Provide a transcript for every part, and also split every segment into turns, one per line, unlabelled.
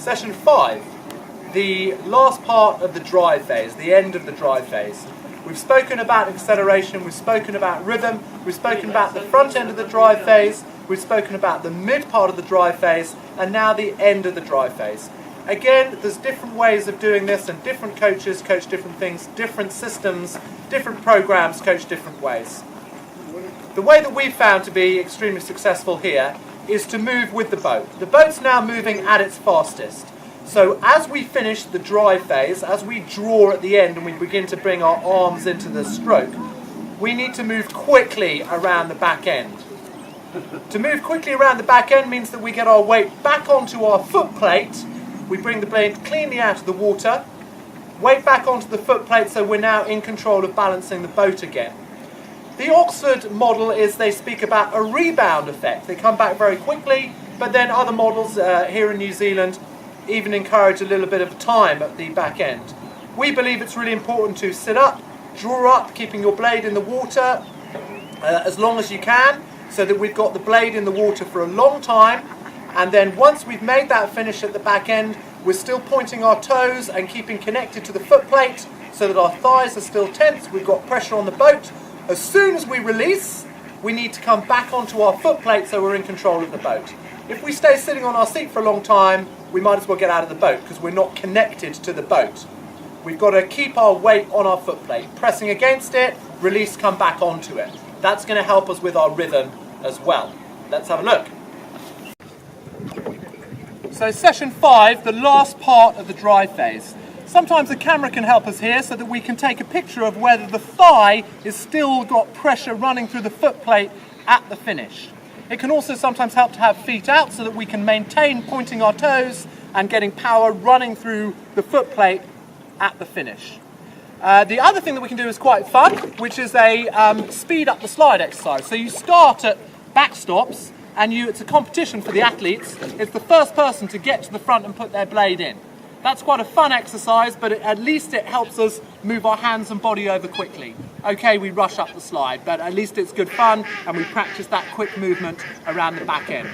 Session 5, the last part of the drive phase, the end of the drive phase. We've spoken about acceleration, we've spoken about rhythm, we've spoken about the front end of the drive phase, we've spoken about the mid part of the drive phase, and now the end of the drive phase. Again, there's different ways of doing this, and different coaches coach different things, different systems, different programs coach different ways. The way that we've found to be extremely successful here is to move with the boat. The boat's now moving at its fastest. So as we finish the drive phase, as we draw at the end and we begin to bring our arms into the stroke, we need to move quickly around the back end. To move quickly around the back end means that we get our weight back onto our foot plate, we bring the blade cleanly out of the water, weight back onto the foot plate so we're now in control of balancing the boat again. The Oxford model is they speak about a rebound effect. They come back very quickly, but then other models here in New Zealand even encourage a little bit of time at the back end. We believe it's really important to sit up, draw up, keeping your blade in the water as long as you can, so that we've got the blade in the water for a long time, and then once we've made that finish at the back end, we're still pointing our toes and keeping connected to the foot plate so that our thighs are still tense, we've got pressure on the boat. As soon as we release, we need to come back onto our foot plate so we're in control of the boat. If we stay sitting on our seat for a long time, we might as well get out of the boat because we're not connected to the boat. We've got to keep our weight on our foot plate, pressing against it, release, come back onto it. That's going to help us with our rhythm as well. Let's have a look. So session 5, the last part of the drive phase. Sometimes the camera can help us here so that we can take a picture of whether the thigh is still got pressure running through the foot plate at the finish. It can also sometimes help to have feet out so that we can maintain pointing our toes and getting power running through the foot plate at the finish. The other thing that we can do is quite fun, which is a speed up the slide exercise. So you start at backstops and it's a competition for the athletes. It's the first person to get to the front and put their blade in. That's quite a fun exercise, but at least it helps us move our hands and body over quickly. Okay, we rush up the slide, but at least it's good fun and we practice that quick movement around the back end.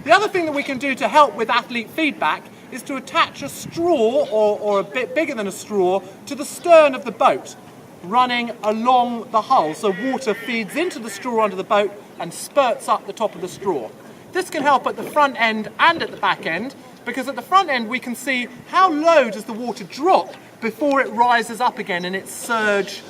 The other thing that we can do to help with athlete feedback is to attach a straw, or a bit bigger than a straw, to the stern of the boat, running along the hull, so water feeds into the straw under the boat and spurts up the top of the straw. This can help at the front end and at the back end, because at the front end we can see how low does the water drop before it rises up again in its surge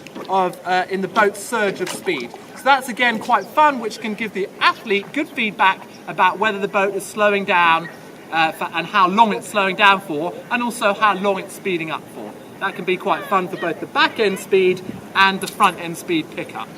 in the boat's surge of speed. So that's again quite fun, which can give the athlete good feedback about whether the boat is slowing down and how long it's slowing down for, and also how long it's speeding up for. That can be quite fun for both the back end speed and the front end speed pickup.